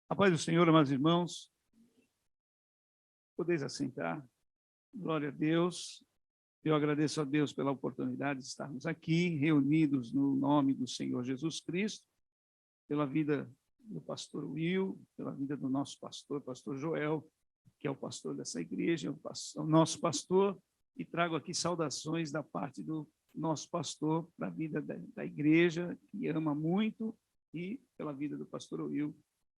A paz do Senhor, amados irmãos, podeis assentar. Glória a Deus. Eu agradeço a Deus pela oportunidade de estarmos aqui, reunidos no nome do Senhor Jesus Cristo, pela vida do pastor Will, pela vida do nosso pastor, pastor Joel, que é o pastor dessa igreja, o nosso pastor, e trago aqui saudações da parte do nosso pastor para a vida da igreja, que ama muito, e pela vida do pastor Will,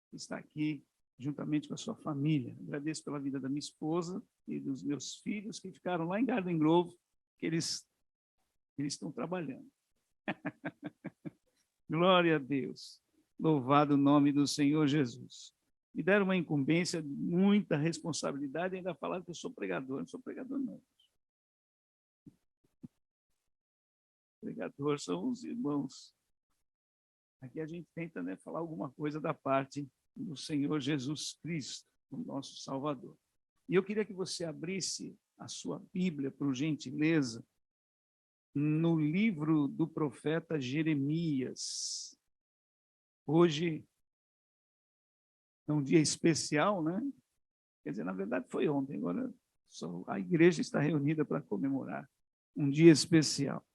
que está aqui juntamente com a sua família. Agradeço pela vida da minha esposa e dos meus filhos que ficaram lá em Garden Grove, que eles estão trabalhando. Glória a Deus. Louvado o nome do Senhor Jesus. Me deram uma incumbência, muita responsabilidade, e ainda falaram que eu sou pregador. Não sou pregador, não. Pregador são os irmãos. Aqui a gente tenta, né, falar alguma coisa da parte do Senhor Jesus Cristo, o nosso Salvador. E eu queria que você abrisse a sua Bíblia, por gentileza, no livro do profeta Jeremias. Hoje é um dia especial, né? Quer dizer, na verdade foi ontem, agora só a igreja está reunida para comemorar um dia especial.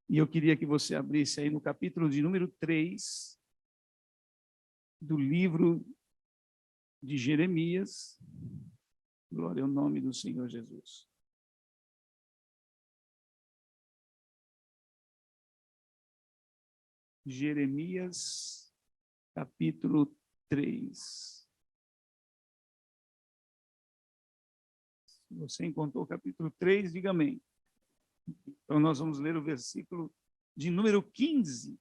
E eu queria que você abrisse aí no capítulo de número 3 do livro de Jeremias. Glória ao nome do Senhor Jesus. Jeremias, capítulo 3. Se você encontrou o capítulo 3, diga amém. Então, nós vamos ler o versículo de número 15.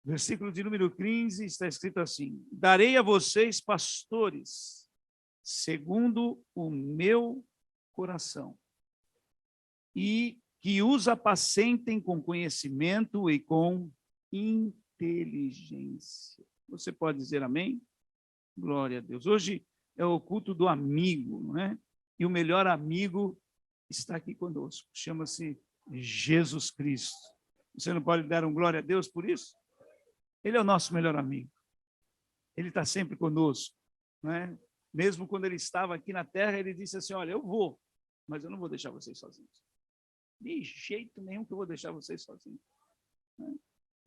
Versículo de número 15 está escrito assim: darei a vocês pastores, segundo o meu coração, e que os apacentem com conhecimento e com inteligência. Você pode dizer amém? Glória a Deus. Hoje é o culto do amigo, não é? E o melhor amigo está aqui conosco. Chama-se Jesus Cristo. Você não pode dar um glória a Deus por isso? Ele é o nosso melhor amigo. Ele está sempre conosco, não é? Mesmo quando ele estava aqui na terra, ele disse assim: olha, eu vou, mas eu não vou deixar vocês sozinhos. De jeito nenhum que eu vou deixar vocês sozinhos.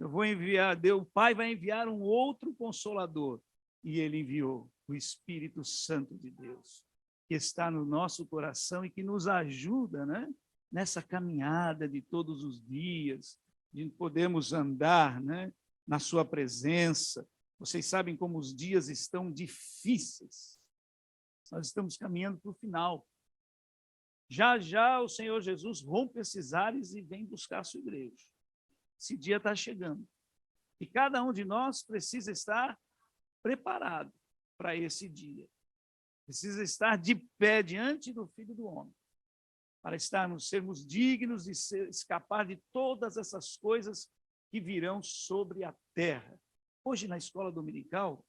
Eu vou enviar, Deus, o Pai vai enviar um outro Consolador. E ele enviou o Espírito Santo de Deus, que está no nosso coração e que nos ajuda, né, nessa caminhada de todos os dias, de podermos andar, né, na sua presença. Vocês sabem como os dias estão difíceis. Nós estamos caminhando para o final. Já, já o Senhor Jesus rompe esses ares e vem buscar a sua igreja. Esse dia está chegando. E cada um de nós precisa estar preparado para esse dia. Precisa estar de pé diante do Filho do Homem, para sermos dignos de escapar de todas essas coisas que virão sobre a terra. Hoje, na escola dominical,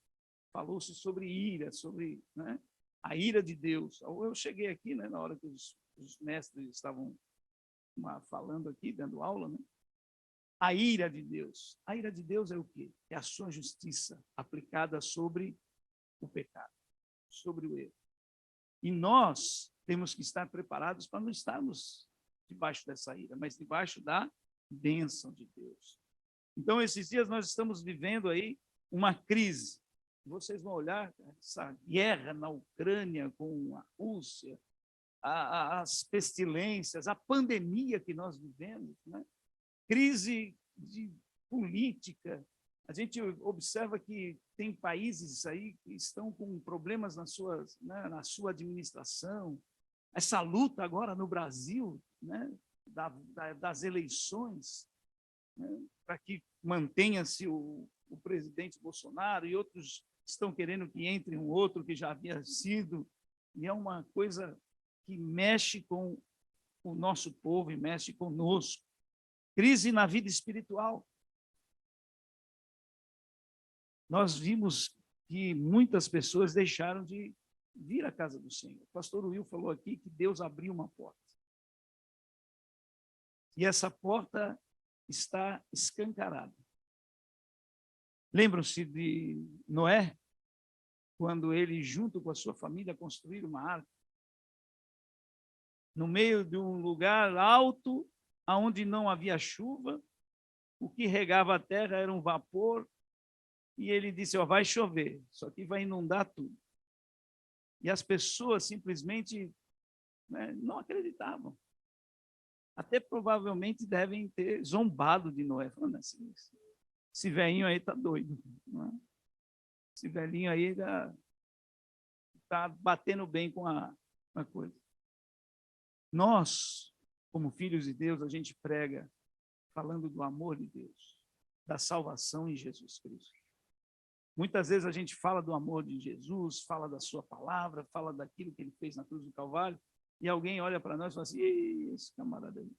falou-se sobre ira, sobre, né, a ira de Deus. Eu cheguei aqui, né, na hora que os mestres estavam falando aqui, dando aula, né? A ira de Deus. A ira de Deus é o quê? É a sua justiça aplicada sobre o pecado, sobre o erro. E nós temos que estar preparados para não estarmos debaixo dessa ira, mas debaixo da bênção de Deus. Então, esses dias nós estamos vivendo aí uma crise. Vocês vão olhar essa guerra na Ucrânia com a Rússia, as pestilências, a pandemia que nós vivemos, né? Crise de política. A gente observa que tem países aí que estão com problemas na sua administração. Essa luta agora no Brasil, né, das eleições, né, para que mantenha-se o presidente Bolsonaro, e outros estão querendo que entre um outro que já havia sido, e é uma coisa que mexe com o nosso povo e mexe conosco. Crise na vida espiritual. Nós vimos que muitas pessoas deixaram de vir à casa do Senhor. O pastor Will falou aqui que Deus abriu uma porta. E essa porta está escancarada. Lembram-se de Noé, quando ele, junto com a sua família, construíram uma arca, no meio de um lugar alto, onde não havia chuva, o que regava a terra era um vapor, e ele disse, vai chover, só que vai inundar tudo. E as pessoas simplesmente, né, não acreditavam. Até provavelmente devem ter zombado de Noé, falando assim, esse velhinho aí está doido. Não é? Esse velhinho aí está batendo bem com a coisa. Nós, como filhos de Deus, a gente prega falando do amor de Deus, da salvação em Jesus Cristo. Muitas vezes a gente fala do amor de Jesus, fala da sua palavra, fala daquilo que ele fez na cruz do Calvário, e alguém olha para nós e fala assim, esse camarada aí.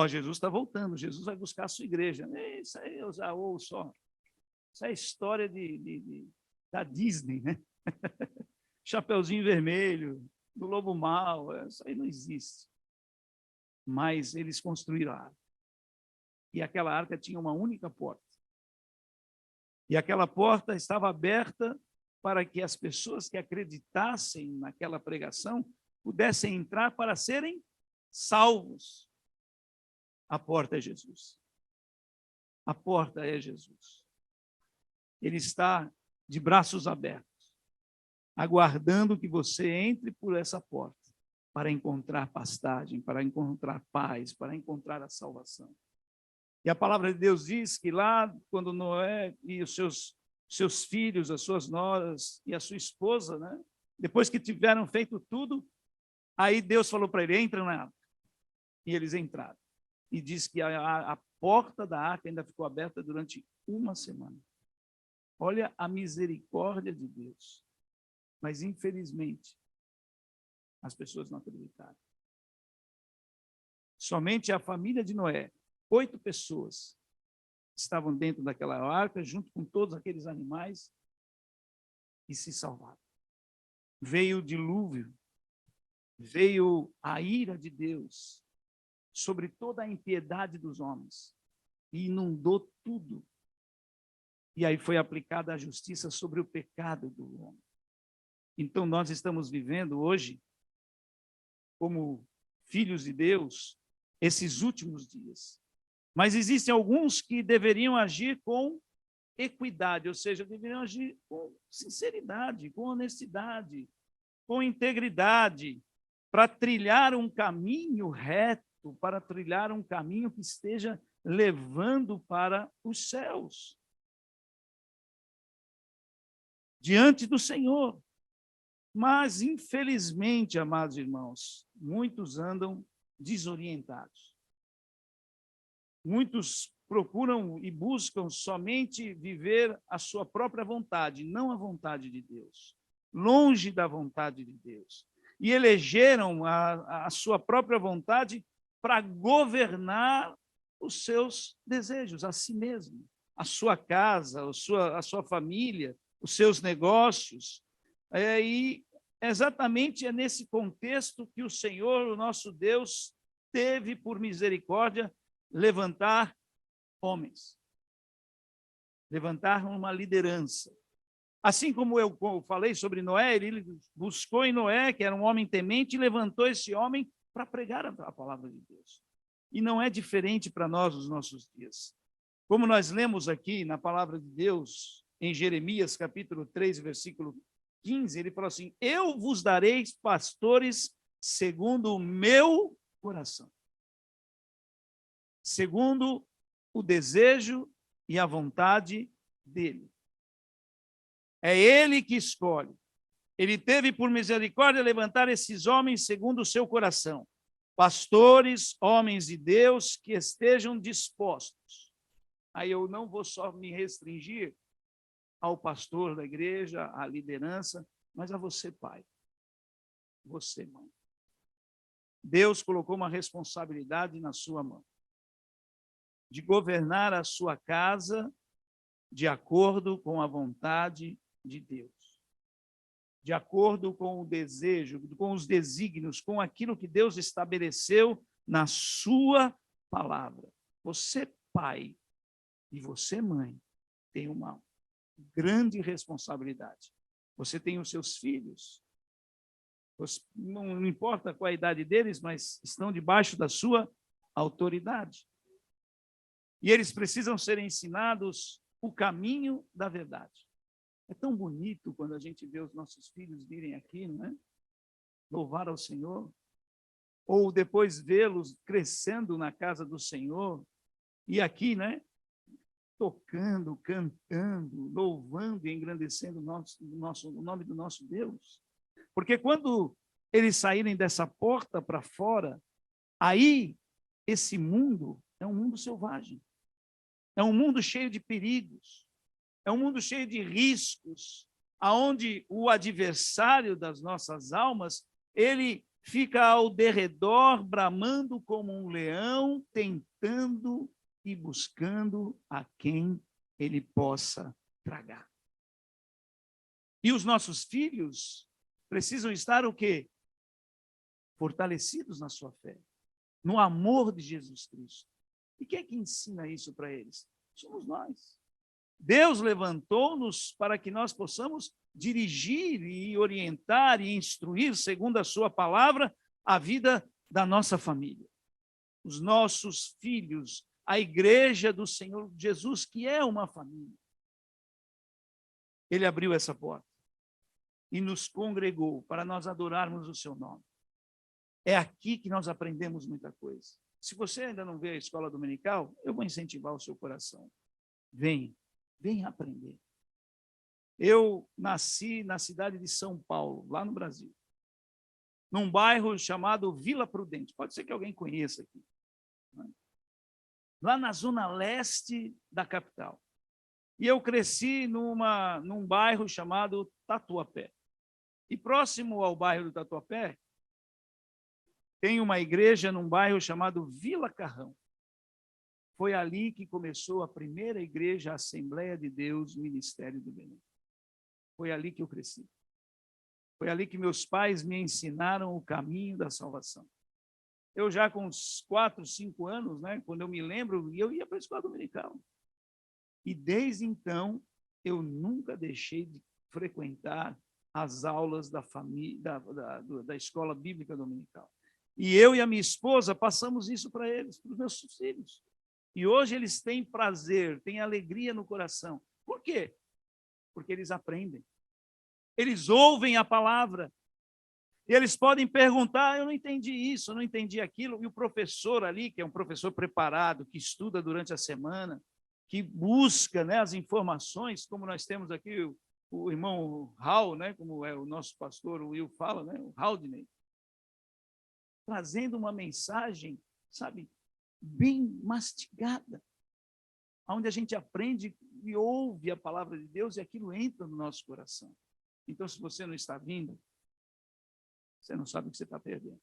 Jesus está voltando, Jesus vai buscar a sua igreja. Isso aí eu já ouço, isso é história da Disney, né? Chapeuzinho vermelho, do lobo mau, isso aí não existe. Mas eles construíram a arca. E aquela arca tinha uma única porta. E aquela porta estava aberta para que as pessoas que acreditassem naquela pregação pudessem entrar para serem salvos. A porta é Jesus. A porta é Jesus. Ele está de braços abertos, aguardando que você entre por essa porta para encontrar pastagem, para encontrar paz, para encontrar a salvação. E a palavra de Deus diz que lá, quando Noé e os seus filhos, as suas noras e a sua esposa, né, depois que tiveram feito tudo, aí Deus falou para ele, entra na arca. E eles entraram. E diz que a porta da arca ainda ficou aberta durante uma semana. Olha a misericórdia de Deus. Mas, infelizmente, as pessoas não acreditaram. Somente a família de Noé, 8 pessoas estavam dentro daquela arca, junto com todos aqueles animais, e se salvaram. Veio o dilúvio, veio a ira de Deus sobre toda a impiedade dos homens, e inundou tudo. E aí foi aplicada a justiça sobre o pecado do homem. Então, nós estamos vivendo hoje, como filhos de Deus, esses últimos dias. Mas existem alguns que deveriam agir com equidade, ou seja, deveriam agir com sinceridade, com honestidade, com integridade, para trilhar um caminho reto, para trilhar um caminho que esteja levando para os céus. Diante do Senhor. Mas, infelizmente, amados irmãos, muitos andam desorientados. Muitos procuram e buscam somente viver a sua própria vontade, não a vontade de Deus, longe da vontade de Deus. E elegeram a sua própria vontade para governar os seus desejos, a si mesmo, a sua casa, a sua família, os seus negócios. E exatamente é nesse contexto que o Senhor, o nosso Deus, teve por misericórdia levantar homens, levantar uma liderança. Assim como eu falei sobre Noé, ele buscou em Noé, que era um homem temente, e levantou esse homem para pregar a palavra de Deus. E não é diferente para nós nos nossos dias. Como nós lemos aqui na palavra de Deus, em Jeremias, capítulo 3, versículo 15, ele falou assim, eu vos darei pastores segundo o meu coração. Segundo o desejo e a vontade dele. É ele que escolhe. Ele teve por misericórdia levantar esses homens segundo o seu coração. Pastores, homens de Deus que estejam dispostos. Aí eu não vou só me restringir ao pastor da igreja, à liderança, mas a você, pai. Você, mãe. Deus colocou uma responsabilidade na sua mão de governar a sua casa de acordo com a vontade de Deus, de acordo com o desejo, com os desígnios, com aquilo que Deus estabeleceu na sua palavra. Você, pai, e você, mãe, tem uma grande responsabilidade. Você tem os seus filhos. Não importa qual a idade deles, mas estão debaixo da sua autoridade. E eles precisam ser ensinados o caminho da verdade. É tão bonito quando a gente vê os nossos filhos virem aqui, não é? Louvar ao Senhor. Ou depois vê-los crescendo na casa do Senhor. E aqui, né? Tocando, cantando, louvando e engrandecendo o nome do nosso Deus. Porque quando eles saírem dessa porta para fora, aí esse mundo é um mundo selvagem. É um mundo cheio de perigos. É um mundo cheio de riscos, aonde o adversário das nossas almas, ele fica ao derredor, bramando como um leão, tentando e buscando a quem ele possa tragar. E os nossos filhos precisam estar o quê? Fortalecidos na sua fé, no amor de Jesus Cristo. E quem é que ensina isso para eles? Somos nós. Deus levantou-nos para que nós possamos dirigir e orientar e instruir, segundo a sua palavra, a vida da nossa família. Os nossos filhos, a igreja do Senhor Jesus, que é uma família. Ele abriu essa porta e nos congregou para nós adorarmos o seu nome. É aqui que nós aprendemos muita coisa. Se você ainda não vê a escola dominical, eu vou incentivar o seu coração. Venha aprender. Eu nasci na cidade de São Paulo, lá no Brasil, num bairro chamado Vila Prudente. Pode ser que alguém conheça aqui. Lá na zona leste da capital. E eu cresci num bairro chamado Tatuapé. E próximo ao bairro do Tatuapé, tem uma igreja num bairro chamado Vila Carrão. Foi ali que começou a primeira igreja, a Assembleia de Deus, Ministério do Belém. Foi ali que eu cresci. Foi ali que meus pais me ensinaram o caminho da salvação. Eu já com uns 4, 5 anos, né, quando eu me lembro, eu ia para a escola dominical. E desde então, eu nunca deixei de frequentar as aulas da família, da escola bíblica dominical. E eu e a minha esposa passamos isso para eles, para os meus filhos. E hoje eles têm prazer, têm alegria no coração. Por quê? Porque eles aprendem. Eles ouvem a palavra. E eles podem perguntar, eu não entendi isso, eu não entendi aquilo. E o professor ali, que é um professor preparado, que estuda durante a semana, que busca, né, as informações, como nós temos aqui o irmão Raul, né, como é o nosso pastor, o Will fala, né, o Haldney, trazendo uma mensagem, sabe, bem mastigada, onde a gente aprende e ouve a palavra de Deus e aquilo entra no nosso coração. Então, se você não está vindo, você não sabe o que você está perdendo.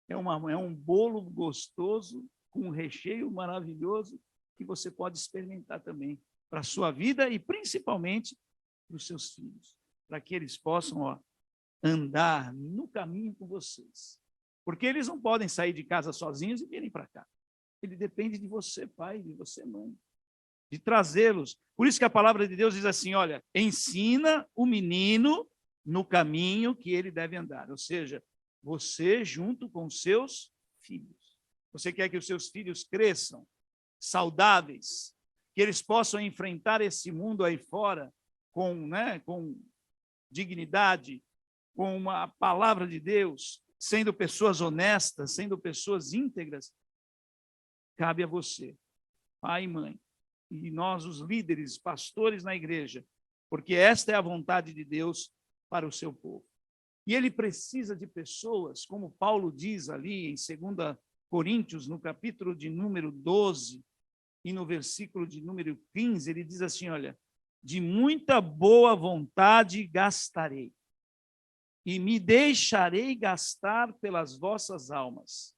É um bolo gostoso, com um recheio maravilhoso, que você pode experimentar também para a sua vida e principalmente para os seus filhos, para que eles possam andar no caminho com vocês. Porque eles não podem sair de casa sozinhos e virem para cá. Ele depende de você, pai, de você, mãe, de trazê-los. Por isso que a palavra de Deus diz assim, olha, ensina o menino no caminho que ele deve andar. Ou seja, você junto com seus filhos. Você quer que os seus filhos cresçam saudáveis, que eles possam enfrentar esse mundo aí fora com dignidade, com uma palavra de Deus, sendo pessoas honestas, sendo pessoas íntegras. Cabe a você, pai e mãe, e nós, os líderes, pastores na igreja, porque esta é a vontade de Deus para o seu povo. E ele precisa de pessoas, como Paulo diz ali em 2 Coríntios, no capítulo de número 12, e no versículo de número 15, ele diz assim, olha, de muita boa vontade gastarei, e me deixarei gastar pelas vossas almas,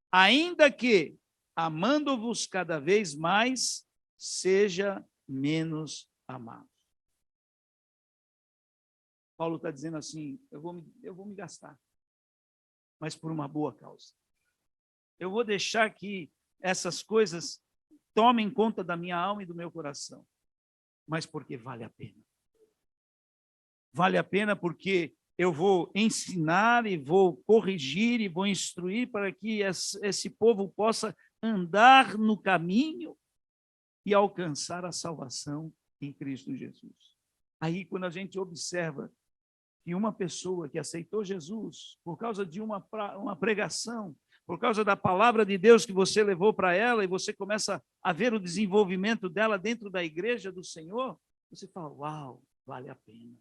ainda que, amando-vos cada vez mais, seja menos amado. Paulo está dizendo assim, eu vou me gastar, mas por uma boa causa. Eu vou deixar que essas coisas tomem conta da minha alma e do meu coração, mas porque vale a pena. Vale a pena porque eu vou ensinar e vou corrigir e vou instruir para que esse povo possa andar no caminho e alcançar a salvação em Cristo Jesus. Aí, quando a gente observa que uma pessoa que aceitou Jesus por causa de uma pregação, por causa da palavra de Deus que você levou para ela, e você começa a ver o desenvolvimento dela dentro da igreja do Senhor, você fala, uau, vale a pena.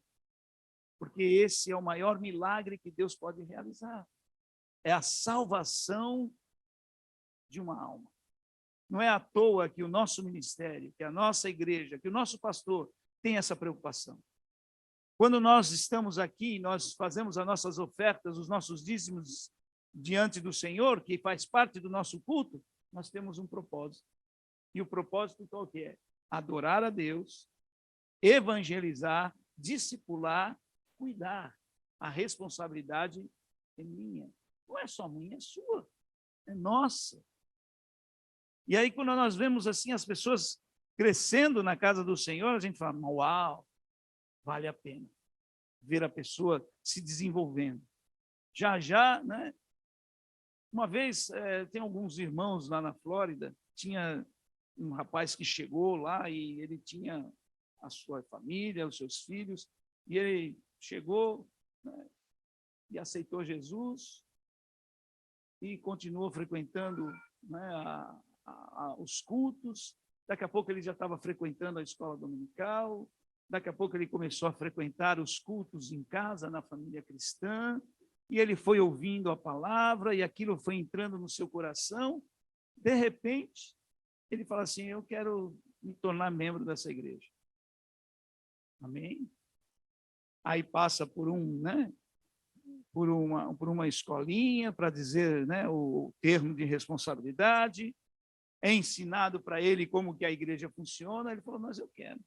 Porque esse é o maior milagre que Deus pode realizar. É a salvação de uma alma. Não é à toa que o nosso ministério, que a nossa igreja, que o nosso pastor tem essa preocupação. Quando nós estamos aqui, nós fazemos as nossas ofertas, os nossos dízimos diante do Senhor, que faz parte do nosso culto, nós temos um propósito. E o propósito qual que é? Adorar a Deus, evangelizar, discipular, cuidar. A responsabilidade é minha. Não é só minha, é sua. É nossa. E aí, quando nós vemos assim as pessoas crescendo na casa do Senhor, a gente fala, uau, vale a pena ver a pessoa se desenvolvendo. Já, né? Uma vez, tem alguns irmãos lá na Flórida, tinha um rapaz que chegou lá e ele tinha a sua família, os seus filhos, e ele chegou, né, e aceitou Jesus e continuou frequentando, né, os cultos. Daqui a pouco ele já estava frequentando a escola dominical, daqui a pouco ele começou a frequentar os cultos em casa, na família cristã, e ele foi ouvindo a palavra, e aquilo foi entrando no seu coração. De repente, ele fala assim, eu quero me tornar membro dessa igreja. Amém? Aí passa por por uma escolinha para dizer, né, o termo de responsabilidade, é ensinado para ele como que a igreja funciona, ele falou, mas eu quero.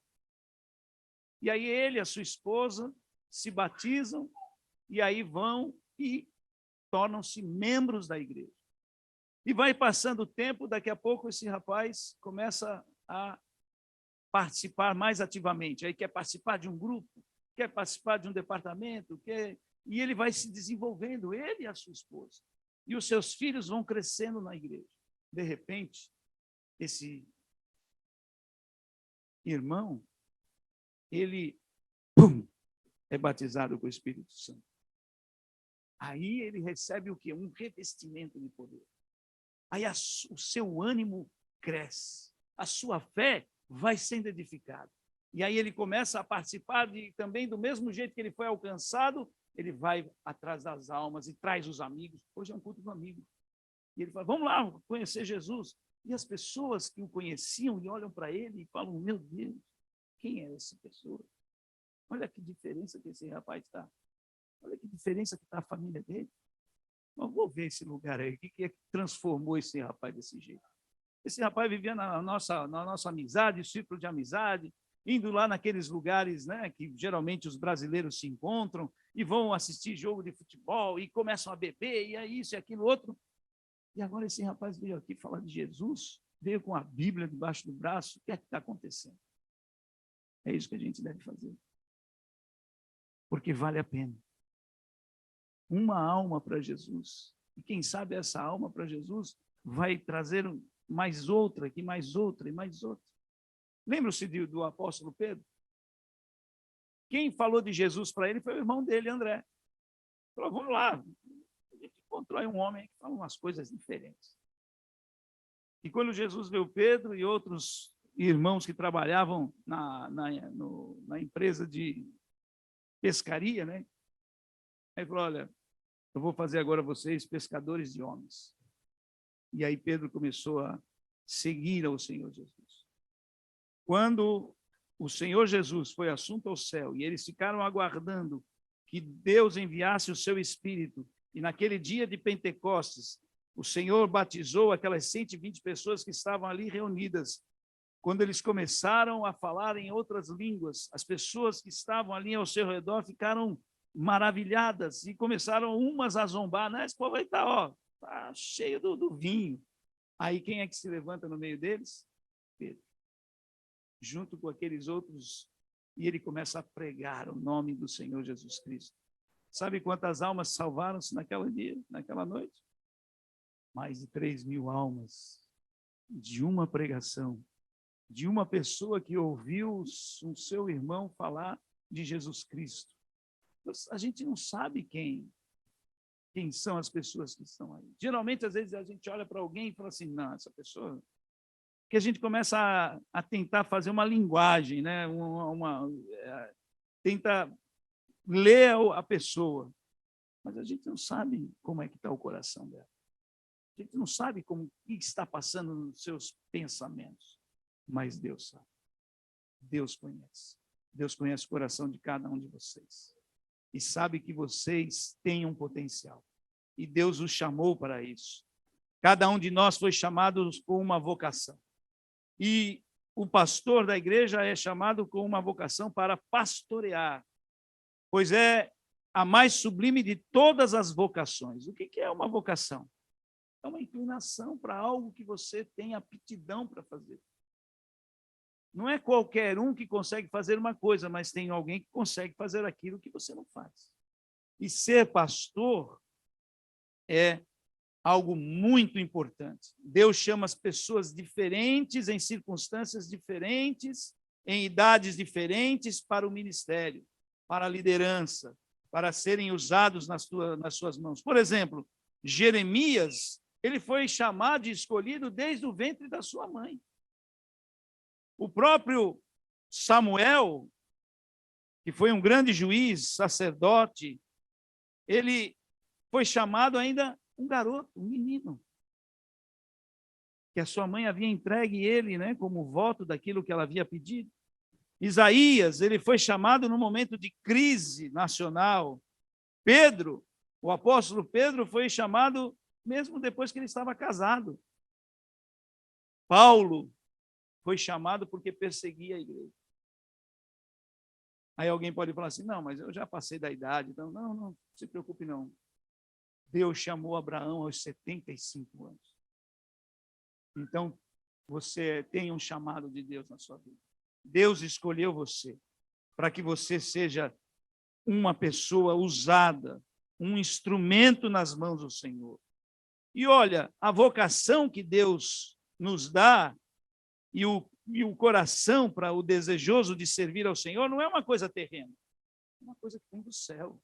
E aí ele e a sua esposa se batizam, e aí vão e tornam-se membros da igreja. E vai passando o tempo, daqui a pouco esse rapaz começa a participar mais ativamente, aí quer participar de um grupo, quer participar de um departamento, e ele vai se desenvolvendo, ele e a sua esposa. E os seus filhos vão crescendo na igreja. De repente, esse irmão, ele é batizado com o Espírito Santo. Aí ele recebe o quê? Um revestimento de poder. Aí o seu ânimo cresce, a sua fé vai sendo edificada. E aí ele começa a participar também do mesmo jeito que ele foi alcançado, ele vai atrás das almas e traz os amigos. Hoje é um culto do amigo. E ele fala, vamos lá conhecer Jesus. E as pessoas que o conheciam e olham para ele e falam, meu Deus, quem é essa pessoa? Olha que diferença que esse rapaz está. Olha que diferença que está a família dele. Mas vou ver esse lugar aí, o que transformou esse rapaz desse jeito. Esse rapaz vivia na nossa amizade, círculo de amizade, indo lá naqueles lugares, né, que geralmente os brasileiros se encontram e vão assistir jogo de futebol e começam a beber, e é isso e aquilo outro. E agora esse rapaz veio aqui falar de Jesus, veio com a Bíblia debaixo do braço. O que é que está acontecendo? É isso que a gente deve fazer. Porque vale a pena. Uma alma para Jesus. E quem sabe essa alma para Jesus vai trazer mais outra, que mais outra e mais outra. Lembra-se do apóstolo Pedro? Quem falou de Jesus para ele foi o irmão dele, André. Falou, vamos lá. A gente encontrou aí um homem que fala umas coisas diferentes. E quando Jesus viu Pedro e outros irmãos que trabalhavam na empresa de pescaria, né? Aí falou, olha, eu vou fazer agora vocês pescadores de homens. E aí Pedro começou a seguir ao Senhor Jesus. Quando o Senhor Jesus foi assunto ao céu e eles ficaram aguardando que Deus enviasse o seu Espírito, e naquele dia de Pentecostes, o Senhor batizou aquelas 120 pessoas que estavam ali reunidas. Quando eles começaram a falar em outras línguas, as pessoas que estavam ali ao seu redor ficaram maravilhadas e começaram umas a zombar, né? Esse povo aí está cheio do vinho. Aí quem é que se levanta no meio deles? Pedro. Junto com aqueles outros, e ele começa a pregar o nome do Senhor Jesus Cristo. Sabe quantas almas salvaram-se naquela noite? Mais de 3.000 almas, de uma pregação, de uma pessoa que ouviu o seu irmão falar de Jesus Cristo. A gente não sabe quem são as pessoas que estão aí. Geralmente, às vezes, a gente olha para alguém e fala assim, não, essa pessoa... Que a gente começa a tentar fazer uma linguagem, né? Tenta ler a pessoa, mas a gente não sabe como é que está o coração dela. A gente não sabe o que está passando nos seus pensamentos, mas Deus sabe. Deus conhece. Deus conhece o coração de cada um de vocês e sabe que vocês têm um potencial. E Deus os chamou para isso. Cada um de nós foi chamado com uma vocação. E o pastor da igreja é chamado com uma vocação para pastorear, pois é a mais sublime de todas as vocações. O que é uma vocação? É uma inclinação para algo que você tem aptidão para fazer. Não é qualquer um que consegue fazer uma coisa, mas tem alguém que consegue fazer aquilo que você não faz. E ser pastor é algo muito importante. Deus chama as pessoas diferentes, em circunstâncias diferentes, em idades diferentes, para o ministério, para a liderança, para serem usados nas suas mãos. Por exemplo, Jeremias, ele foi chamado e escolhido desde o ventre da sua mãe. O próprio Samuel, que foi um grande juiz, sacerdote, ele foi chamado ainda um garoto, um menino, que a sua mãe havia entregue ele, né, como voto daquilo que ela havia pedido. Isaías, ele foi chamado no momento de crise nacional. Pedro, o apóstolo Pedro, foi chamado mesmo depois que ele estava casado. Paulo foi chamado porque perseguia a igreja. Aí alguém pode falar assim, não, mas eu já passei da idade, então não se preocupe não. Deus chamou Abraão aos 75 anos. Então, você tem um chamado de Deus na sua vida. Deus escolheu você para que você seja uma pessoa usada, um instrumento nas mãos do Senhor. E olha, a vocação que Deus nos dá e o coração para o desejoso de servir ao Senhor não é uma coisa terrena, é uma coisa que vem do céu.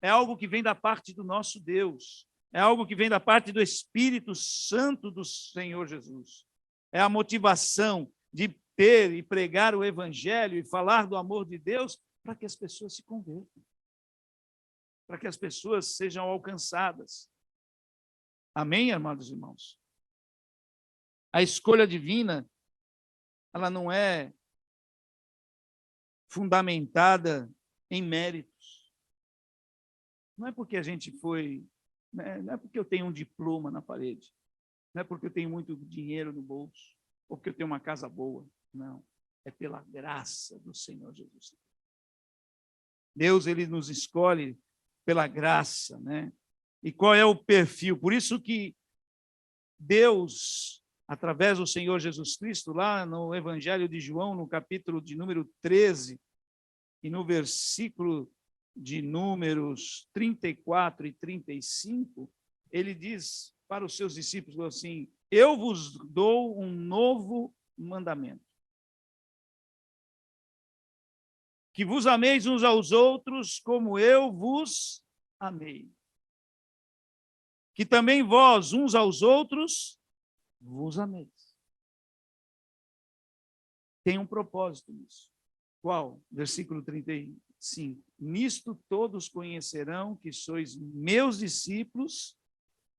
É algo que vem da parte do nosso Deus. É algo que vem da parte do Espírito Santo do Senhor Jesus. É a motivação de ter e pregar o Evangelho e falar do amor de Deus para que as pessoas se convertam, para que as pessoas sejam alcançadas. Amém, amados irmãos? A escolha divina, ela não é fundamentada em méritos. Não é porque a gente foi, não é porque eu tenho um diploma na parede, não é porque eu tenho muito dinheiro no bolso, ou porque eu tenho uma casa boa. Não, é pela graça do Senhor Jesus. Deus, ele nos escolhe pela graça, né? E qual é o perfil? Por isso que Deus, através do Senhor Jesus Cristo, lá no Evangelho de João, no capítulo de número 13, e no versículo de números 34 e 35, ele diz para os seus discípulos assim, eu vos dou um novo mandamento. Que vos ameis uns aos outros como eu vos amei. Que também vós, uns aos outros, vos ameis. Tem um propósito nisso. Qual? Versículo 35. Nisto todos conhecerão que sois meus discípulos,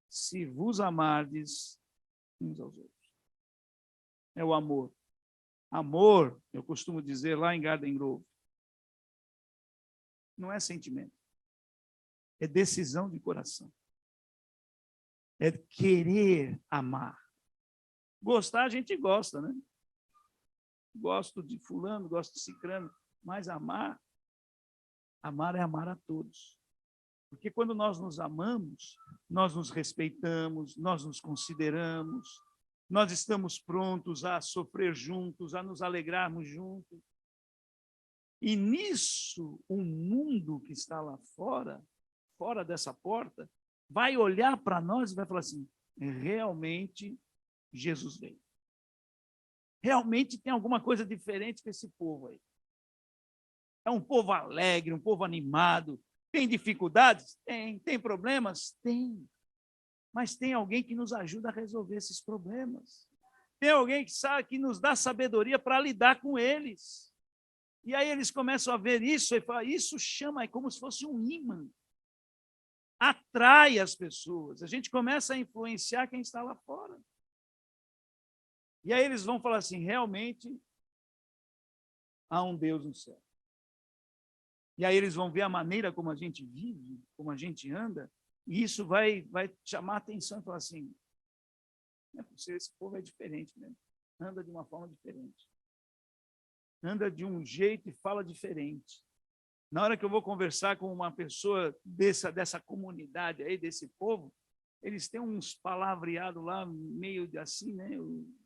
se vos amardes uns aos outros. É o amor. Amor, eu costumo dizer lá em Garden Grove, não é sentimento. É decisão de coração. É querer amar. Gostar a gente gosta, né? Gosto de fulano, gosto de cicrano, mas amar é amar a todos. Porque quando nós nos amamos, nós nos respeitamos, nós nos consideramos, nós estamos prontos a sofrer juntos, a nos alegrarmos juntos. E nisso, o mundo que está lá fora, fora dessa porta, vai olhar para nós e vai falar assim, realmente Jesus veio. Realmente tem alguma coisa diferente com esse povo aí. É um povo alegre, um povo animado. Tem dificuldades? Tem. Tem problemas? Tem. Mas tem alguém que nos ajuda a resolver esses problemas. Tem alguém que sabe, que nos dá sabedoria para lidar com eles. E aí eles começam a ver isso e falam, isso chama, é como se fosse um imã. Atrai as pessoas. A gente começa a influenciar quem está lá fora. E aí eles vão falar assim, realmente há um Deus no céu. E aí eles vão ver a maneira como a gente vive, como a gente anda, e isso vai chamar a atenção e falar assim, esse povo é diferente mesmo, anda de uma forma diferente. Anda de um jeito e fala diferente. Na hora que eu vou conversar com uma pessoa dessa comunidade aí, desse povo, eles têm uns palavreados lá, meio assim, né?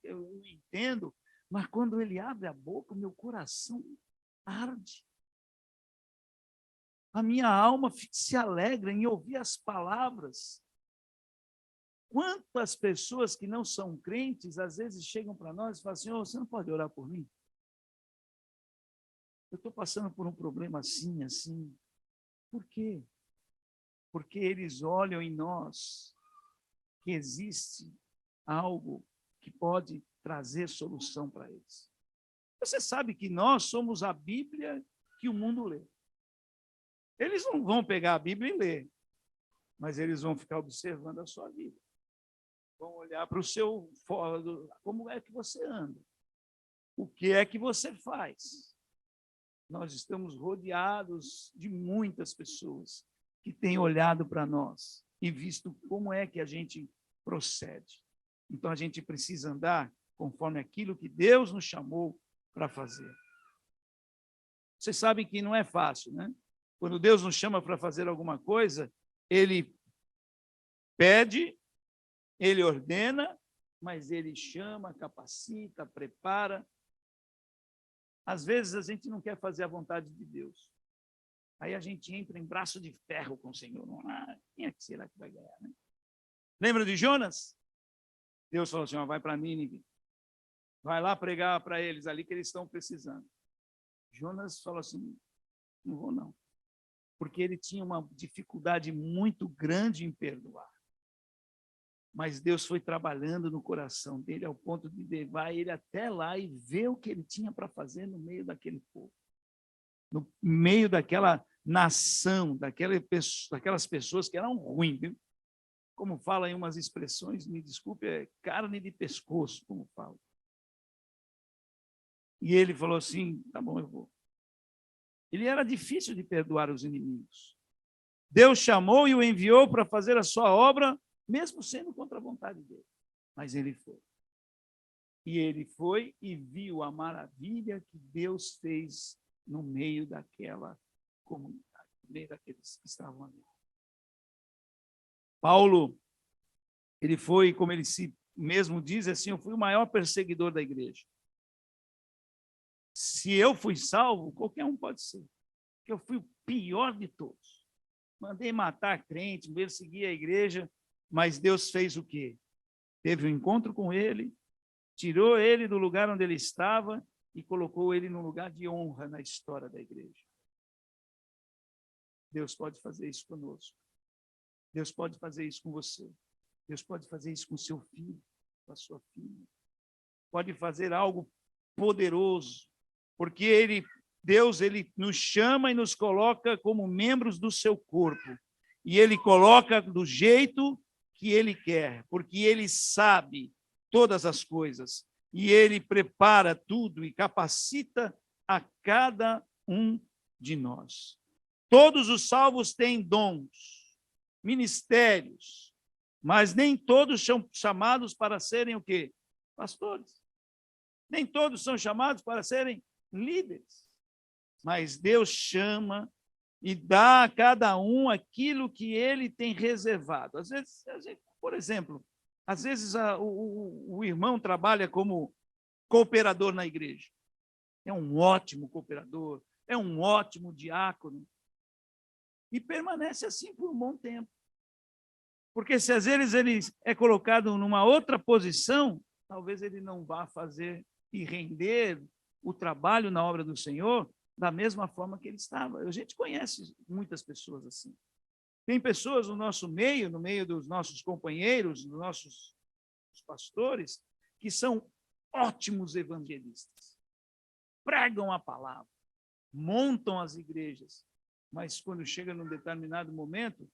Eu não entendo, mas quando ele abre a boca, o meu coração arde. A minha alma se alegra em ouvir as palavras. Quantas pessoas que não são crentes, às vezes chegam para nós e falam assim, você não pode orar por mim? Eu estou passando por um problema assim, assim. Por quê? Porque eles olham em nós que existe algo que pode trazer solução para eles. Você sabe que nós somos a Bíblia que o mundo lê. Eles não vão pegar a Bíblia e ler, mas eles vão ficar observando a sua vida. Vão olhar para o seu, como é que você anda, o que é que você faz. Nós estamos rodeados de muitas pessoas que têm olhado para nós e visto como é que a gente procede. Então, a gente precisa andar conforme aquilo que Deus nos chamou para fazer. Vocês sabem que não é fácil, né? Quando Deus nos chama para fazer alguma coisa, Ele pede, Ele ordena, mas Ele chama, capacita, prepara. Às vezes a gente não quer fazer a vontade de Deus. Aí a gente entra em braço de ferro com o Senhor. Quem é que será que vai ganhar, né? Lembra de Jonas? Deus falou assim, vai para Nínive. Vai lá pregar para eles ali que eles estão precisando. Jonas falou assim, não vou não. Porque ele tinha uma dificuldade muito grande em perdoar. Mas Deus foi trabalhando no coração dele ao ponto de levar ele até lá e ver o que ele tinha para fazer no meio daquele povo. No meio daquela nação, daquelas pessoas que eram ruins, viu? Como fala em umas expressões, me desculpe, é carne de pescoço, como fala. E ele falou assim, tá bom, eu vou. Ele era difícil de perdoar os inimigos. Deus chamou e o enviou para fazer a sua obra, mesmo sendo contra a vontade dele. Mas ele foi. E ele foi e viu a maravilha que Deus fez no meio daquela comunidade, no meio daqueles que estavam ali. Paulo, ele foi, como ele se mesmo diz assim, eu fui o maior perseguidor da igreja. Se eu fui salvo, qualquer um pode ser. Porque eu fui o pior de todos. Mandei matar crente, persegui a igreja, mas Deus fez o quê? Teve um encontro com ele, tirou ele do lugar onde ele estava e colocou ele num lugar de honra na história da igreja. Deus pode fazer isso conosco. Deus pode fazer isso com você. Deus pode fazer isso com seu filho, com a sua filha. Pode fazer algo poderoso, porque Deus nos chama e nos coloca como membros do seu corpo. E Ele coloca do jeito que Ele quer, porque Ele sabe todas as coisas. E Ele prepara tudo e capacita a cada um de nós. Todos os salvos têm dons, ministérios, mas nem todos são chamados para serem o quê? Pastores. Nem todos são chamados para serem líderes. Mas Deus chama e dá a cada um aquilo que ele tem reservado. Às vezes, por exemplo, às vezes o irmão trabalha como cooperador na igreja. É um ótimo cooperador, é um ótimo diácono, e permanece assim por um bom tempo. Porque se às vezes ele é colocado numa outra posição, talvez ele não vá fazer e render o trabalho na obra do Senhor da mesma forma que ele estava. A gente conhece muitas pessoas assim. Tem pessoas no nosso meio, no meio dos nossos companheiros, dos nossos pastores, que são ótimos evangelistas. Pregam a palavra, montam as igrejas, mas quando chega num determinado momento,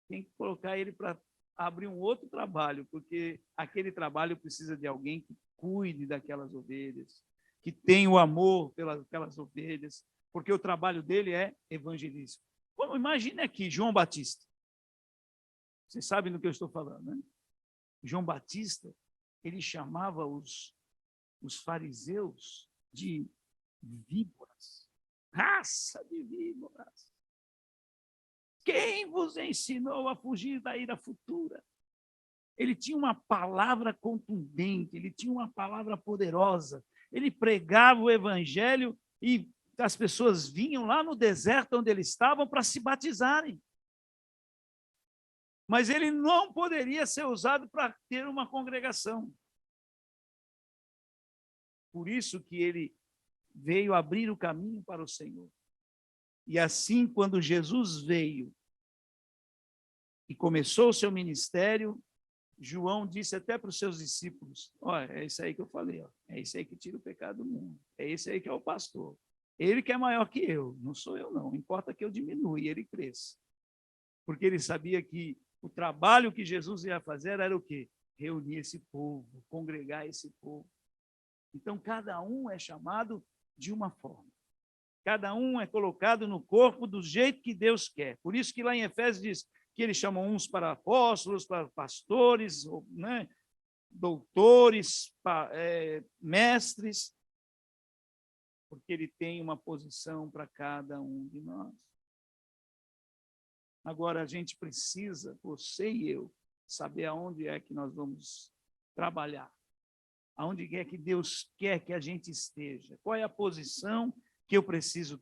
tem que colocar ele para abrir um outro trabalho, porque aquele trabalho precisa de alguém que cuide daquelas ovelhas, que tenha o amor pelas aquelas ovelhas, porque o trabalho dele é evangelismo. Como imagine aqui João Batista. Vocês sabem do que eu estou falando, né? João Batista, ele chamava os fariseus de víboras, raça de víboras. Quem vos ensinou a fugir da ira futura? Ele tinha uma palavra contundente, ele tinha uma palavra poderosa. Ele pregava o evangelho e as pessoas vinham lá no deserto onde eles estavam para se batizarem. Mas ele não poderia ser usado para ter uma congregação. Por isso que ele veio abrir o caminho para o Senhor. E assim, quando Jesus veio e começou o seu ministério, João disse até para os seus discípulos: olha, é isso aí que eu falei, ó, é isso aí que tira o pecado do mundo, é esse aí que é o pastor. Ele que é maior que eu, não sou eu não, importa que eu diminua e ele cresça. Porque ele sabia que o trabalho que Jesus ia fazer era o quê? Reunir esse povo, congregar esse povo. Então, cada um é chamado de uma forma. Cada um é colocado no corpo do jeito que Deus quer. Por isso que lá em Efésios diz que eles chamam uns para apóstolos, para pastores, né? Doutores, mestres, porque ele tem uma posição para cada um de nós. Agora, a gente precisa, você e eu, saber aonde é que nós vamos trabalhar, aonde é que Deus quer que a gente esteja, qual é a posição que eu preciso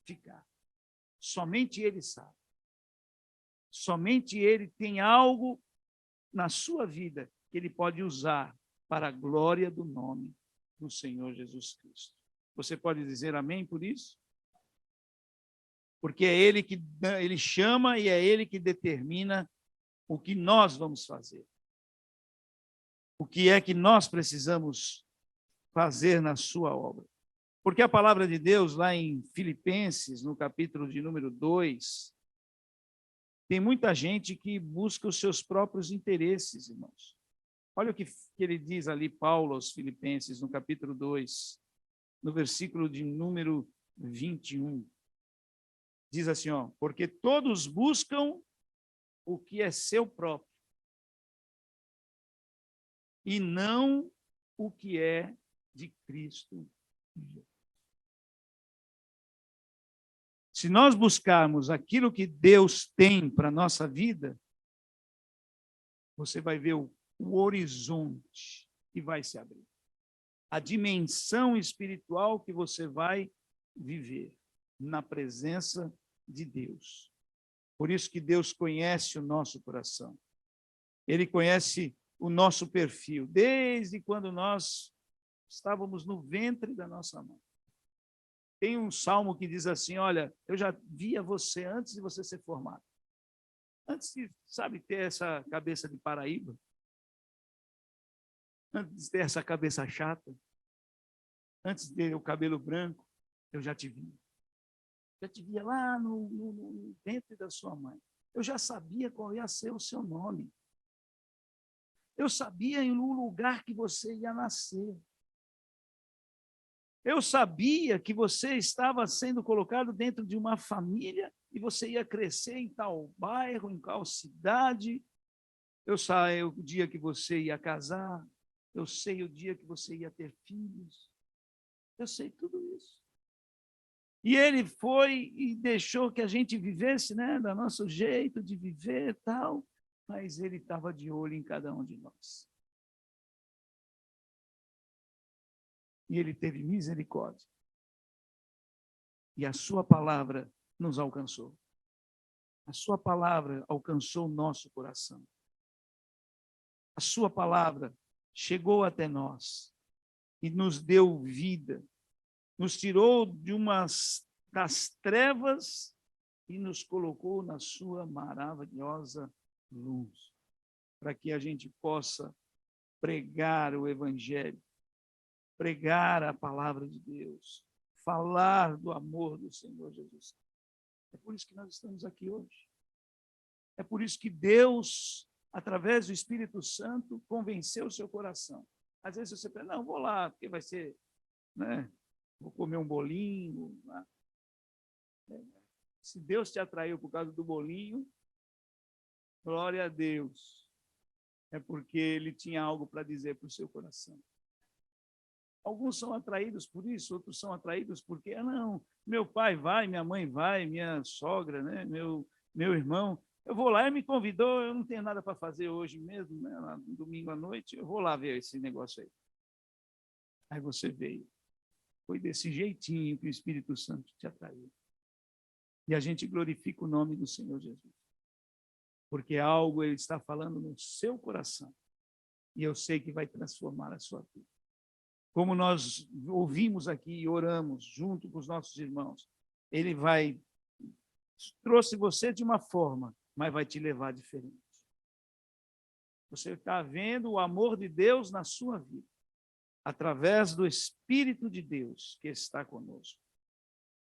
ficar. Somente Ele sabe. Somente Ele tem algo na sua vida que Ele pode usar para a glória do nome do Senhor Jesus Cristo. Você pode dizer amém por isso? Porque é Ele que Ele chama e é Ele que determina o que nós vamos fazer. O que é que nós precisamos fazer na sua obra. Porque a palavra de Deus, lá em Filipenses, no capítulo de número 2, tem muita gente que busca os seus próprios interesses, irmãos. Olha o que ele diz ali, Paulo, aos Filipenses, no capítulo 2, no versículo de número 21. Diz assim, ó, porque todos buscam o que é seu próprio, e não o que é de Cristo Jesus. Se nós buscarmos aquilo que Deus tem para a nossa vida, você vai ver o horizonte que vai se abrir. A dimensão espiritual que você vai viver na presença de Deus. Por isso que Deus conhece o nosso coração. Ele conhece o nosso perfil, desde quando nós estávamos no ventre da nossa mãe. Tem um salmo que diz assim, olha, eu já via você antes de você ser formado. Antes de, sabe, ter essa cabeça de Paraíba. Antes de ter essa cabeça chata. Antes de ter o cabelo branco, eu já te via. Já te via lá no ventre da sua mãe. Eu já sabia qual ia ser o seu nome. Eu sabia no lugar que você ia nascer. Eu sabia que você estava sendo colocado dentro de uma família e você ia crescer em tal bairro, em tal cidade. Eu sei o dia que você ia casar. Eu sei o dia que você ia ter filhos. Eu sei tudo isso. E ele foi e deixou que a gente vivesse, né, do nosso jeito de viver e tal, mas ele estava de olho em cada um de nós. E ele teve misericórdia. E a sua palavra nos alcançou. A sua palavra alcançou o nosso coração. A sua palavra chegou até nós e nos deu vida. Nos tirou das trevas e nos colocou na sua maravilhosa luz, para que a gente possa pregar o evangelho, pregar a palavra de Deus, falar do amor do Senhor Jesus. É por isso que nós estamos aqui hoje. É por isso que Deus, através do Espírito Santo, convenceu o seu coração. Às vezes você pensa, não, vou lá, porque vai ser, né? Vou comer um bolinho. Se Deus te atraiu por causa do bolinho, glória a Deus. É porque Ele tinha algo para dizer para o seu coração. Alguns são atraídos por isso, outros são atraídos porque, não, meu pai vai, minha mãe vai, minha sogra, né, meu irmão, eu vou lá, ele me convidou, eu não tenho nada para fazer hoje mesmo, né, no domingo à noite, eu vou lá ver esse negócio aí. Aí você veio. Foi desse jeitinho que o Espírito Santo te atraiu. E a gente glorifica o nome do Senhor Jesus. Porque algo Ele está falando no seu coração. E eu sei que vai transformar a sua vida. Como nós ouvimos aqui e oramos junto com os nossos irmãos, Ele trouxe você de uma forma, mas vai te levar diferente. Você está vendo o amor de Deus na sua vida, através do Espírito de Deus que está conosco.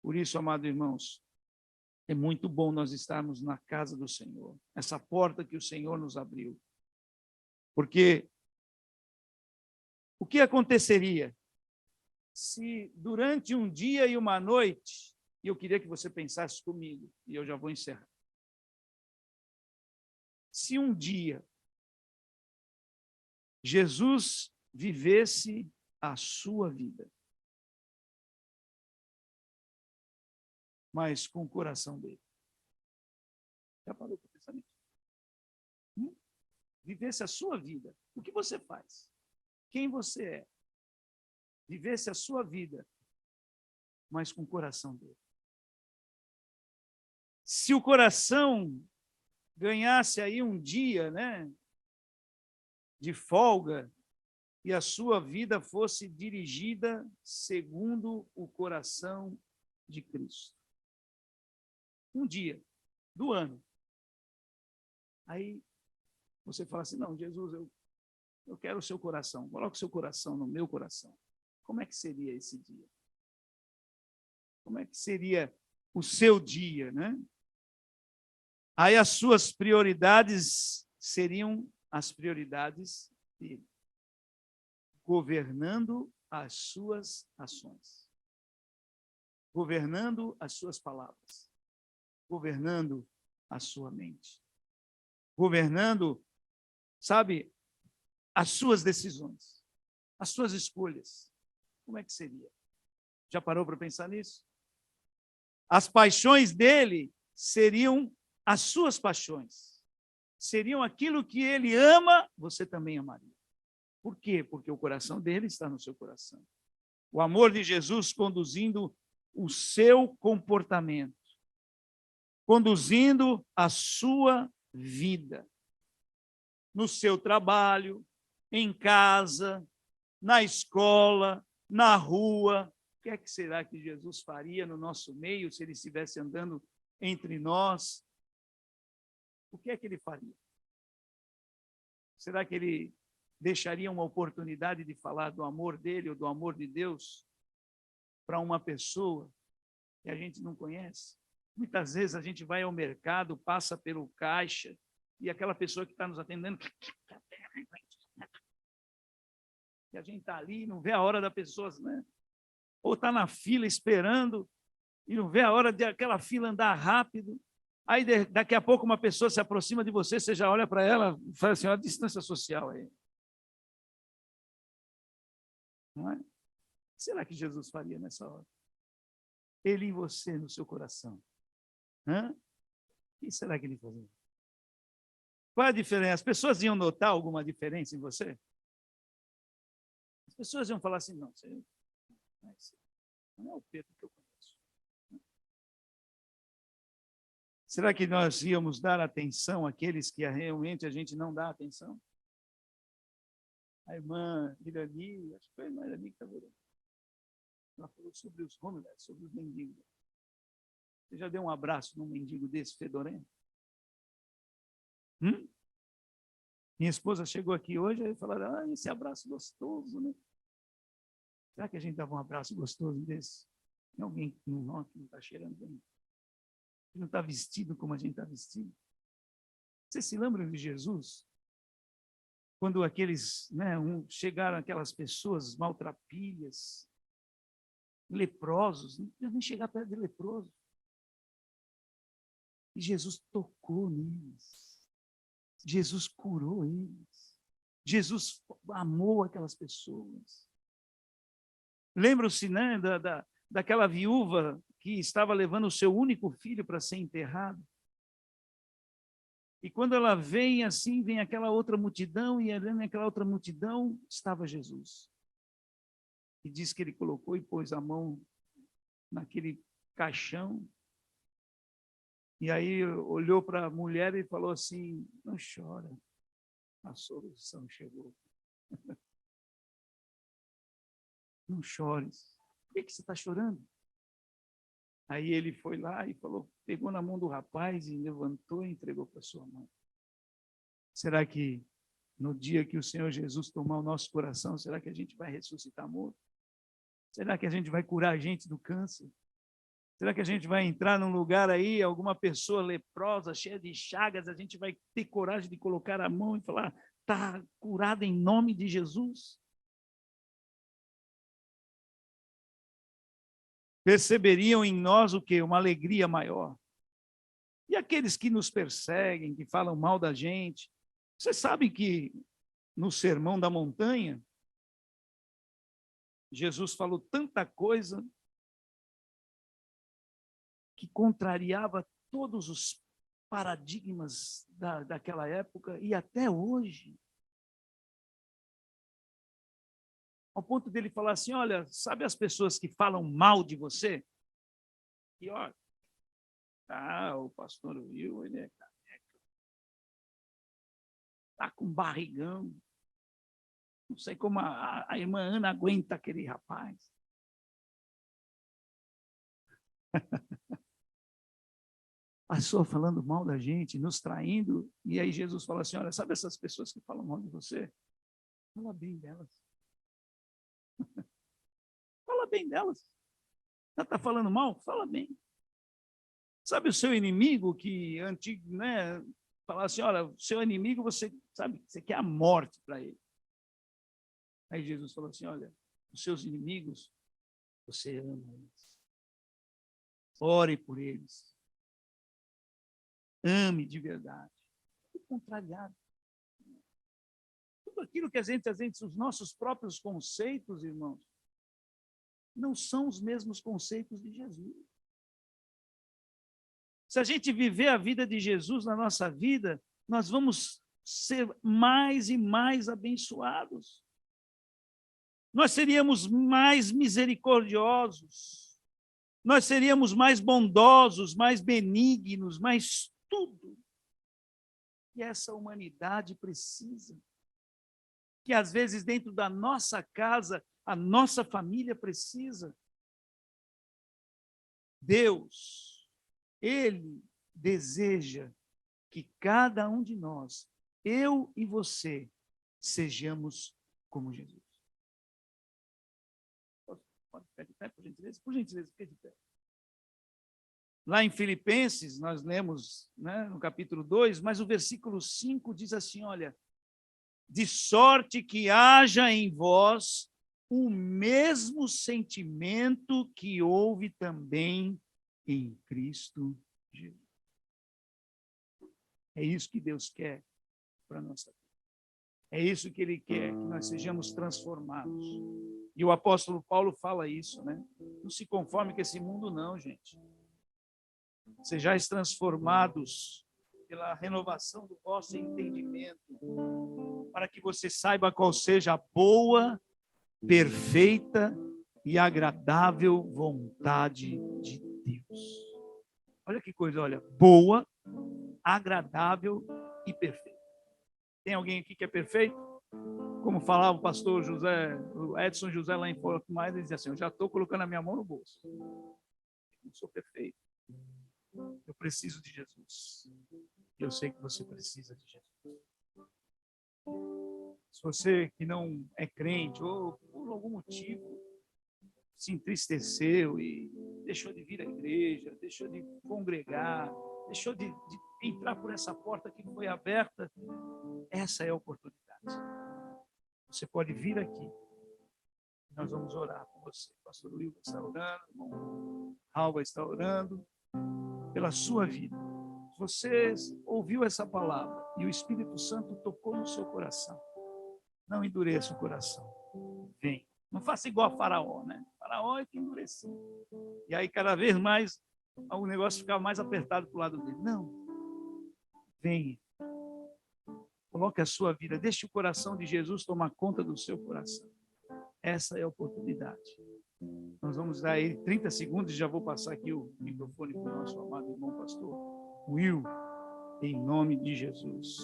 Por isso, amados irmãos, é muito bom nós estarmos na casa do Senhor, essa porta que o Senhor nos abriu. Porque o que aconteceria se durante um dia e uma noite, e eu queria que você pensasse comigo, e eu já vou encerrar. Se um dia Jesus vivesse a sua vida, mas com o coração dele. Já parou para pensar nisso? Vivesse a sua vida. O que você faz? Quem você é? Vivesse a sua vida, mas com o coração dele. Se o coração ganhasse aí um dia, né, de folga, e a sua vida fosse dirigida segundo o coração de Cristo. Um dia do ano. Aí você fala assim, não, Jesus, eu quero o seu coração. Coloque o seu coração no meu coração. Como é que seria esse dia? Como é que seria o seu dia, né? Aí as suas prioridades seriam as prioridades dele, governando as suas ações, governando as suas palavras, governando a sua mente, governando, sabe, as suas decisões, as suas escolhas. Como é que seria? Já parou para pensar nisso? As paixões dele seriam as suas paixões. Seriam aquilo que ele ama, você também amaria. Por quê? Porque o coração dele está no seu coração. O amor de Jesus conduzindo o seu comportamento, conduzindo a sua vida, no seu trabalho, em casa, na escola, na rua. O que é que será que Jesus faria no nosso meio se ele estivesse andando entre nós? O que é que ele faria? Será que ele deixaria uma oportunidade de falar do amor dele ou do amor de Deus para uma pessoa que a gente não conhece? Muitas vezes a gente vai ao mercado, passa pelo caixa, e aquela pessoa que está nos atendendo, e a gente está ali, não vê a hora da pessoa, né? Ou está na fila esperando, e não vê a hora de aquela fila andar rápido. Aí daqui a pouco uma pessoa se aproxima de você, você já olha para ela e fala assim, olha a distância social aí. Não é? O que será que Jesus faria nessa hora? Ele em você, no seu coração. O que será que ele fazia? Qual a diferença? As pessoas iam notar alguma diferença em você? As pessoas iam falar assim, não, você não é o Pedro que eu conheço. Será que nós íamos dar atenção àqueles que realmente a gente não dá atenção? A irmã Irani, acho que foi a irmã Irani que estava orando. Ela falou sobre os homeless, sobre os mendigos. Você já deu um abraço num mendigo desse fedorento? Minha esposa chegou aqui hoje e falou, esse abraço gostoso, né? Será que a gente dava um abraço gostoso desse? Tem alguém que não está cheirando bem? Que não está vestido como a gente está vestido? Vocês se lembram de Jesus? Quando aqueles, chegaram aquelas pessoas maltrapilhas, leprosos, não podia nem chegar perto de leproso. E Jesus tocou neles. Jesus curou eles. Jesus amou aquelas pessoas. Lembram-se, daquela viúva que estava levando o seu único filho para ser enterrado? E quando ela vem assim, vem aquela outra multidão, e ali naquela outra multidão estava Jesus. E diz que ele colocou e pôs a mão naquele caixão, e aí olhou para a mulher e falou assim, não chora, a solução chegou. Não chores. Por que você está chorando? Aí ele foi lá e falou, pegou na mão do rapaz e levantou e entregou para sua mãe. Será que no dia que o Senhor Jesus tomar o nosso coração, será que a gente vai ressuscitar morto? Será que a gente vai curar a gente do câncer? Será que a gente vai entrar num lugar aí, alguma pessoa leprosa, cheia de chagas, a gente vai ter coragem de colocar a mão e falar, está curada em nome de Jesus? Perceberiam em nós o quê? Uma alegria maior. E aqueles que nos perseguem, que falam mal da gente, vocês sabem que no Sermão da Montanha, Jesus falou tanta coisa que contrariava todos os paradigmas daquela época e até hoje. Ao ponto dele falar assim, olha, sabe as pessoas que falam mal de você? E olha, o pastor Will, ele é careca, está com barrigão. Não sei como a irmã Ana aguenta aquele rapaz. Passou falando mal da gente, nos traindo, e aí Jesus fala assim, olha, sabe essas pessoas que falam mal de você? Fala bem delas. Fala bem delas. Já está falando mal? Fala bem. Sabe o seu inimigo que antigo, falar assim, olha, o seu inimigo, você sabe, você quer a morte para ele. Aí Jesus falou assim, olha, os seus inimigos, você ama eles. Ore por eles. Ame de verdade. Tudo contrariado. Tudo aquilo que às vezes, os nossos próprios conceitos, irmãos, não são os mesmos conceitos de Jesus. Se a gente viver a vida de Jesus na nossa vida, nós vamos ser mais e mais abençoados. Nós seríamos mais misericordiosos. Nós seríamos mais bondosos, mais benignos, mais tudo. E essa humanidade precisa. Que às vezes dentro da nossa casa, a nossa família precisa. Deus, Ele deseja que cada um de nós, eu e você, sejamos como Jesus. Pode ficar de pé, por gentileza? Por gentileza, fique de pé. Lá em Filipenses, nós lemos, no capítulo 2, mas o versículo 5 diz assim, olha, de sorte que haja em vós o mesmo sentimento que houve também em Cristo Jesus. É isso que Deus quer para a nossa vida. É isso que Ele quer, que nós sejamos transformados. E o apóstolo Paulo fala isso, né? Não se conforme com esse mundo, não, gente. Sejais transformados pela renovação do vosso entendimento, para que você saiba qual seja a boa, perfeita e agradável vontade de Deus. Olha que coisa, olha, boa, agradável e perfeita. Tem alguém aqui que é perfeito? Como falava o pastor José, o Edson José lá em Porto Mais, ele dizia assim: eu já estou colocando a minha mão no bolso. Eu não sou perfeito. Eu preciso de Jesus. Eu sei que você precisa de Jesus. Se você que não é crente ou por algum motivo se entristeceu e deixou de vir à igreja, deixou de congregar, deixou de entrar por essa porta que foi aberta, essa é a oportunidade. Você pode vir aqui. Nós vamos orar com você. O pastor Will está orando, o irmão Raul está orando pela sua vida. Você ouviu essa palavra e o Espírito Santo tocou no seu coração. Não endureça o coração. Vem. Não faça igual a Faraó, né? Faraó é que endureceu. E aí, cada vez mais, o negócio ficava mais apertado para o lado dele. Não. Venha. Coloque a sua vida. Deixe o coração de Jesus tomar conta do seu coração. Essa é a oportunidade. Nós vamos dar aí 30 segundos e já vou passar aqui o microfone para o nosso amado irmão pastor Will, em nome de Jesus.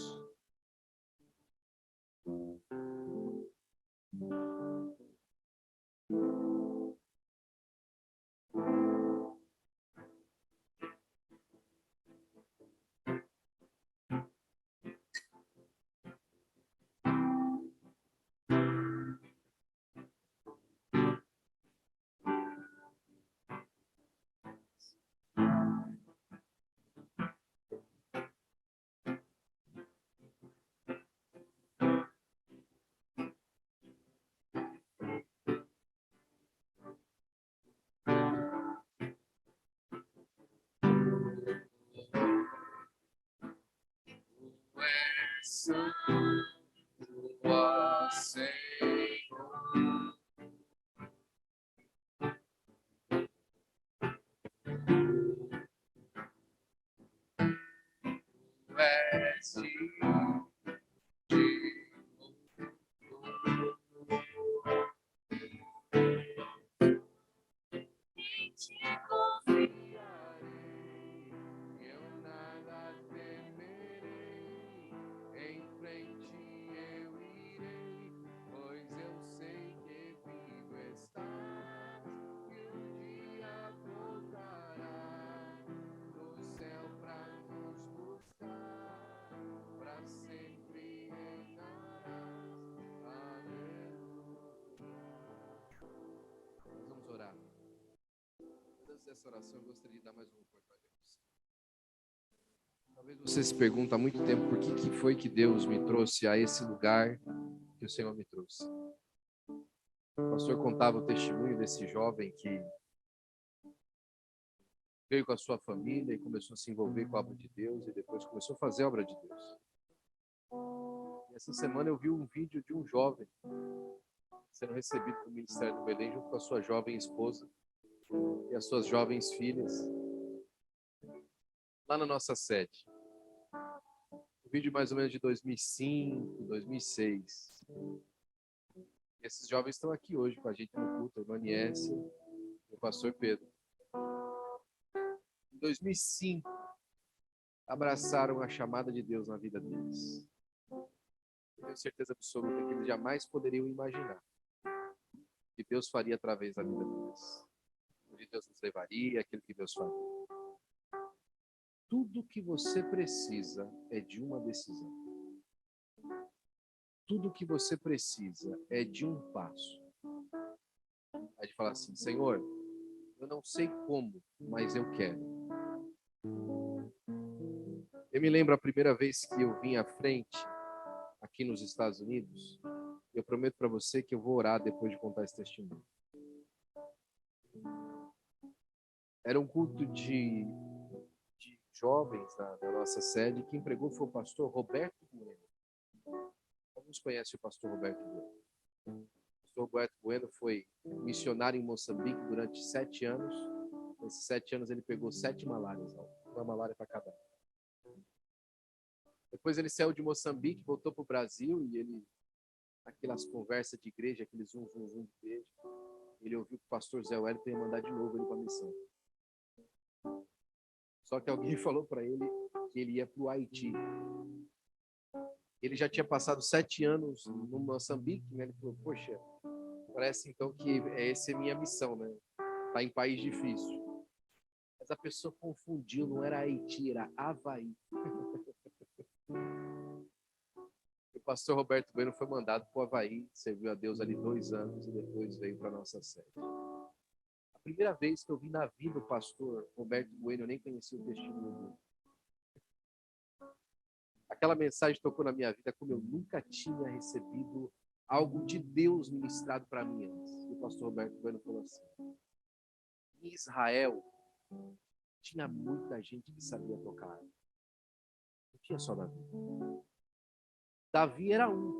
Dessa oração, eu gostaria de dar mais um louvor para Deus. Talvez você se pergunte há muito tempo por que foi que Deus me trouxe a esse lugar que o Senhor me trouxe. O pastor contava o testemunho desse jovem que veio com a sua família e começou a se envolver com a obra de Deus e depois começou a fazer a obra de Deus. E essa semana eu vi um vídeo de um jovem sendo recebido do Ministério do Belém junto com a sua jovem esposa e as suas jovens filhas lá na nossa sede. Um vídeo mais ou menos de 2005, 2006. E esses jovens estão aqui hoje com a gente no culto, a irmã Niécia e o pastor Pedro. Em 2005, abraçaram a chamada de Deus na vida deles. Eu tenho certeza absoluta que eles jamais poderiam imaginar que Deus faria através da vida deles. Onde Deus nos levaria, aquilo que Deus faria. Tudo que você precisa é de uma decisão. Tudo que você precisa é de um passo. É de falar assim: Senhor, eu não sei como, mas eu quero. Eu me lembro a primeira vez que eu vim à frente, aqui nos Estados Unidos. Eu prometo para você que eu vou orar depois de contar esse testemunho. Era um culto de jovens da nossa sede. Quem pregou foi o pastor Roberto Bueno. Alguns conhecem o pastor Roberto Bueno. pastor Roberto Bueno foi missionário em Moçambique durante 7 anos. Nesses 7 anos ele pegou 7 malárias, uma malária para cada um. Depois ele saiu de Moçambique, voltou para o Brasil e ele, aquelas conversas de igreja, aqueles zum de igreja, ele ouviu que o pastor Zé Wellington ia mandar de novo ele para a missão. Só que alguém falou para ele que ele ia para o Haiti. Ele já tinha passado 7 anos no Moçambique, né? Ele falou, poxa, parece então que essa é a minha missão, né? Tá em país difícil. Mas a pessoa confundiu, não era Haiti, era Havaí. O pastor Roberto Bueno foi mandado para o Havaí, serviu a Deus ali 2 anos e depois veio para a nossa sede. A primeira vez que eu vi na vida o pastor Roberto Bueno, eu nem conhecia o testemunho dele. Aquela mensagem tocou na minha vida como eu nunca tinha recebido algo de Deus ministrado para mim antes. O pastor Roberto Bueno falou assim: em Israel tinha muita gente que sabia tocar. Não tinha só Davi. Davi era um,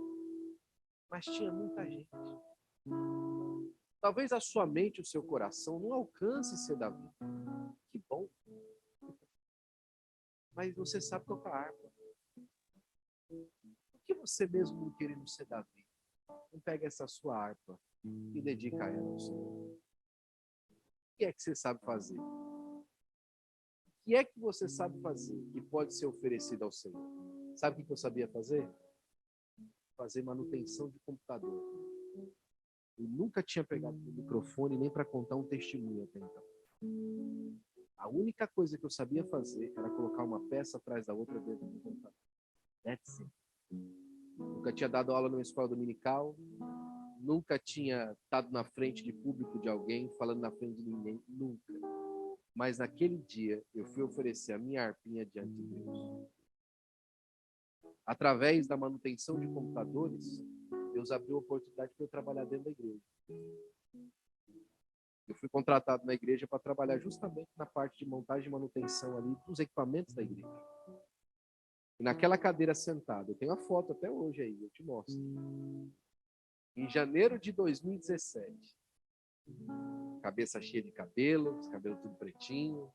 mas tinha muita gente. Talvez a sua mente e o seu coração não alcance ser Davi. Que bom. Mas você sabe tocar harpa. Por que você mesmo não querendo ser Davi? Não pega essa sua harpa e dedica ela ao Senhor. O que é que você sabe fazer? O que é que você sabe fazer que pode ser oferecido ao Senhor? Sabe o que eu sabia fazer? Fazer manutenção de computador. Eu nunca tinha pegado o microfone nem para contar um testemunho até então. A única coisa que eu sabia fazer era colocar uma peça atrás da outra dentro do computador. That's it. Nunca tinha dado aula numa escola dominical, nunca tinha estado na frente de público de alguém, falando na frente de ninguém, nunca. Mas naquele dia eu fui oferecer a minha harpinha diante de Deus. Através da manutenção de computadores, Deus abriu a oportunidade para eu trabalhar dentro da igreja. Eu fui contratado na igreja para trabalhar justamente na parte de montagem e manutenção ali dos equipamentos da igreja. E naquela cadeira sentada, eu tenho a foto até hoje aí, eu te mostro. Em janeiro de 2017, cabeça cheia de cabelo, os cabelos tudo pretinho,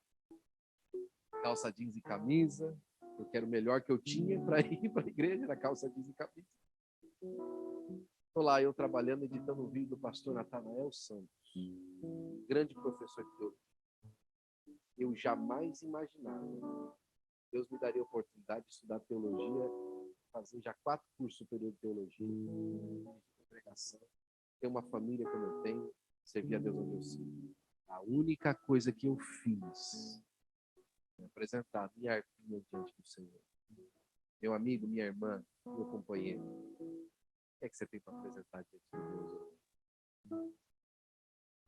calça jeans e camisa, porque era o melhor que eu tinha para ir para a igreja, era calça jeans e camisa. Estou lá, eu trabalhando, editando o vídeo do pastor Natanael Santos, grande professor de teologia. Eu jamais imaginava Deus me daria a oportunidade de estudar teologia, fazer já 4 cursos superiores de teologia, de pregação, ter uma família como eu tenho, servir a Deus onde eu sirvo. A única coisa que eu fiz é apresentar minha harpinha diante do Senhor. Meu amigo, minha irmã, meu companheiro, o que é que você tem para apresentar diante de Deus?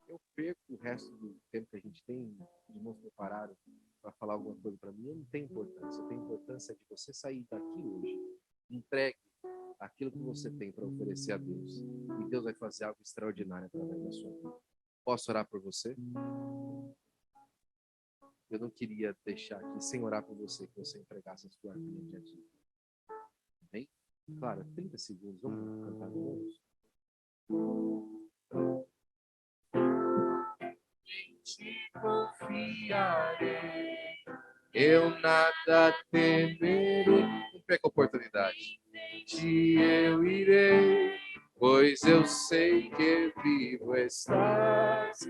Eu perco o resto do tempo que a gente tem, os irmãos prepararam para falar alguma coisa para mim, eu não tenho importância. Eu tenho importância de você sair daqui hoje, entregue aquilo que você tem para oferecer a Deus, e Deus vai fazer algo extraordinário através da sua vida. Posso orar por você? Eu não queria deixar aqui sem orar por você, que você entregasse a sua harpinha diante de Deus. Amém? Claro, 30 segundos, vamos cantar juntos. Te confiarei, eu nada temerei. Não perca a oportunidade. Eu irei, pois eu sei que vivo estás.